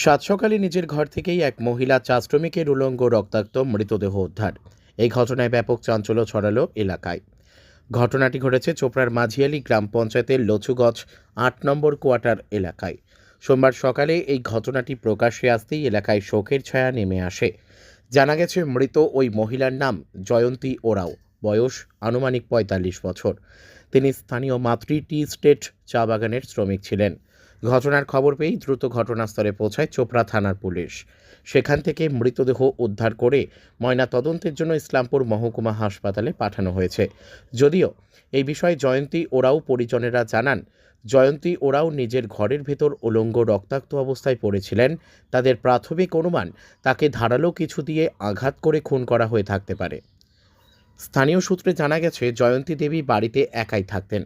সাত সকালে নিজের ঘর থেকেই এক মহিলা চা শ্রমিকের উলঙ্গ রক্তাক্ত মৃতদেহ উদ্ধার। এই ঘটনায় ব্যাপক চাঞ্চল্য ছড়ালো এলাকায়। ঘটনাটি ঘটেছে চোপড়ার মাঝিয়ালি গ্রাম পঞ্চায়েতের লচুগছ ৮ নম্বর কোয়ার্টার এলাকায়। সোমবার সকালে এই ঘটনাটি প্রকাশ্যে আসতেই এলাকায় শোকের ছায়া নেমে আসে। জানা গেছে মৃত ওই মহিলার নাম জয়ন্তী ওরাও, বয়স আনুমানিক ৪৫ বছর। তিনি স্থানীয় মাতৃ টি স্টেট চা বাগানের শ্রমিক ছিলেন। ঘটনার খবর পেয়েই দ্রুত ঘটনাস্থলে পৌঁছায় চোপড়া থানার পুলিশ। সেখান থেকে মৃতদেহ উদ্ধার করে ময়না তদন্তের জন্য ইসলামপুর মহকুমা হাসপাতালে পাঠানো হয়েছে। যদিও এই বিষয়ে জয়ন্তী ওরাও পরিজনেরা জানান, জয়ন্তী ওরাও নিজের ঘরের ভেতর উলঙ্গ রক্তাক্ত অবস্থায় পড়েছিলেন। তাদের প্রাথমিক অনুমান তাকে ধারালো কিছু দিয়ে আঘাত করে খুন করা হয়ে থাকতে পারে। স্থানীয় সূত্রে জানা গেছে, জয়ন্তী দেবী বাড়িতে একাই থাকতেন।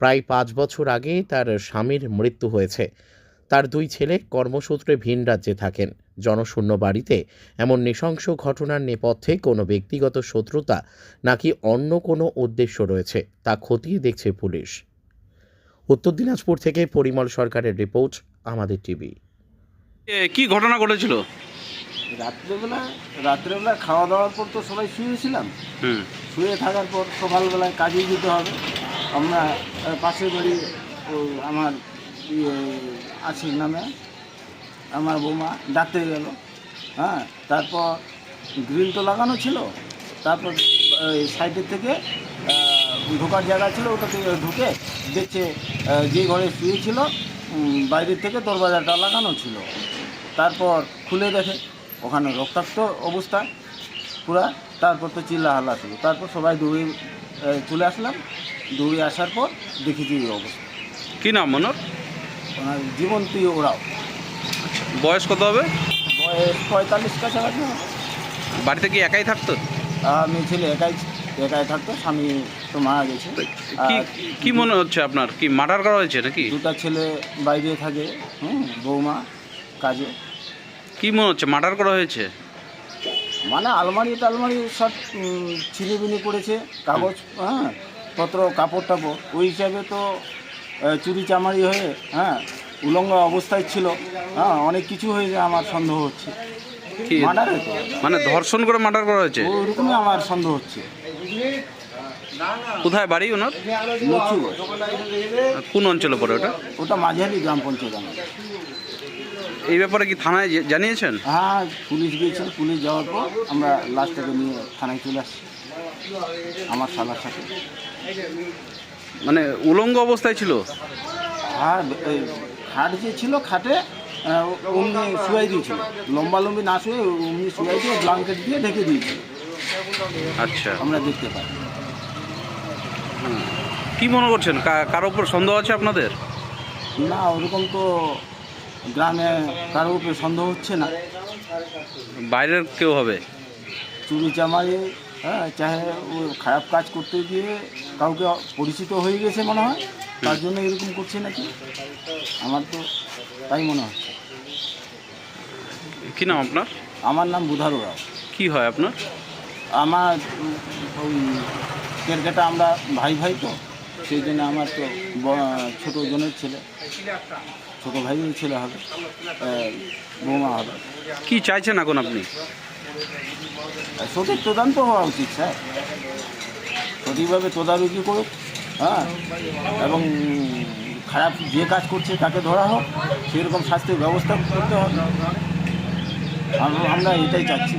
প্রায় ৫ বছর আগে তার স্বামীর মৃত্যু হয়েছে। তার ২ ছেলে কর্মসূত্রে ভিন রাজ্যে থাকেন। জনশূন্য বাড়িতে এমন নৃশংস ঘটনার নেপথ্যে কোনো ব্যক্তিগত শত্রুতা নাকি অন্য কোনো উদ্দেশ্য রয়েছে তা খতিয়ে দেখছে পুলিশ। উত্তর দিনাজপুর থেকে পরিমল সরকারের রিপোর্ট, আমাদের টিভি। কি ঘটনা ঘটেছিল? রাত্রেবেলা খাওয়া দাওয়ার পর তো সবাই শুয়েছিলাম। শুয়ে থাকার পর সকালবেলায় কাজে যেতে হবে। আমরা পাশের বাড়ি আমার আছে নামে আমার বৌমা ডাকতে গেল। হ্যাঁ, তারপর গ্রিল তো লাগানো ছিল। তারপর সাইডের থেকে ঢোকার জায়গা ছিল, ওটা থেকে ঢুকে দেখছে যে ঘরে শুয়েছিল বাইরের থেকে দরজাটা লাগানো ছিল। তারপর খুলে দেখে ওখানে রক্তাক্ত অবস্থা পুরা। তারপর তো চিল্লাহাল্লা ছিল। তারপর সবাই দৌড়ে চলে আসলাম। দৌড়ে আসার পর দেখেছি এই অবস্থা। কি নাম ওনার? ওনার জীবন্তী ওরাও। বয়স কত হবে? বয়স ৪৫ কাছাকাছি। বাড়িতে কি একাই থাকতো? আমি ছেলে একাই থাকতো, স্বামী তো মারা গেছে। কি মনে হচ্ছে আপনার? কি মার্ডার করা হয়েছে নাকি? 2টা ছেলে বাইরে থাকে, বৌমা কাজে। কি মনে হচ্ছে মার্ডার করা হয়েছে? মানে আলমারি সব ছিনিবিনি করেছে, কাগজ পত্র, কাপড় টাপড়, ওই হিসাবে তো চুরি চামারি হয়ে উলঙ্গ অবস্থায় ছিল। অনেক কিছু হয়েছে, আমার সন্দেহ হচ্ছে মার্ডার হয়েছে, মানে ধর্ষণ করে মার্ডার করা হয়েছে। ওইরকমই আমার সন্দেহ হচ্ছে। কোথায় বাড়ি ওনার? লক্ষ্মীগঞ্জ। কোন অঞ্চলে পড়ে ওটা? ওটা মাঝারি গ্রাম পঞ্চায়েত। এই ব্যাপারে কি থানায় জানিয়েছেন? হ্যাঁ, পুলিশ গিয়েছিল। পুলিশ যাওয়ার পর আমরা লাস্টটাকে নিয়ে থানায় চলে আসছি আমার শালার সাথে। মানে উলঙ্গ অবস্থায় ছিল? হ্যাঁ, খাট যে ছিল, খাটে অমনি শুয়াই দিয়েছিল। লম্বি না শুয়ে অমনি শুয়াই দিয়ে ব্ল্যাঙ্কেট দিয়ে ঢেকে দিয়েছিল। আচ্ছা, আমরা দেখতে পাই। কি মনে করছেন, কারো উপর সন্দেহ আছে আপনাদের? না, ওরকম তো গ্রামে কারোর উপরে সন্দেহ হচ্ছে না। বাইরের কেউ হবে? চুরি চামারি, চাহে ও খারাপ কাজ করতে গিয়ে কাউকে পরিচিত হয়ে গেছে মনে হয়, তার জন্য এরকম করছে নাকি, আমার তো তাই মনে হচ্ছে। কি নাম আপনার? আমার নাম বুধার ওরাও। কি হয় আপনার? আমার ওই কেরকেটা, আমরা ভাই তো, সেই জন্য আমার তো ছোটো জনের ছেলে, ছোটো ভাইয়ের ছেলে হবে, বৌমা হবে। কি চাইছেন এখন আপনি? সঠিক তদন্ত হওয়া উচিত স্যার, সঠিকভাবে তদারকি করুক। এবং খারাপ যে কাজ করছে তাকে ধরা হোক, সেরকম শাস্তির ব্যবস্থা করতে হবে। আমরা এটাই চাচ্ছি।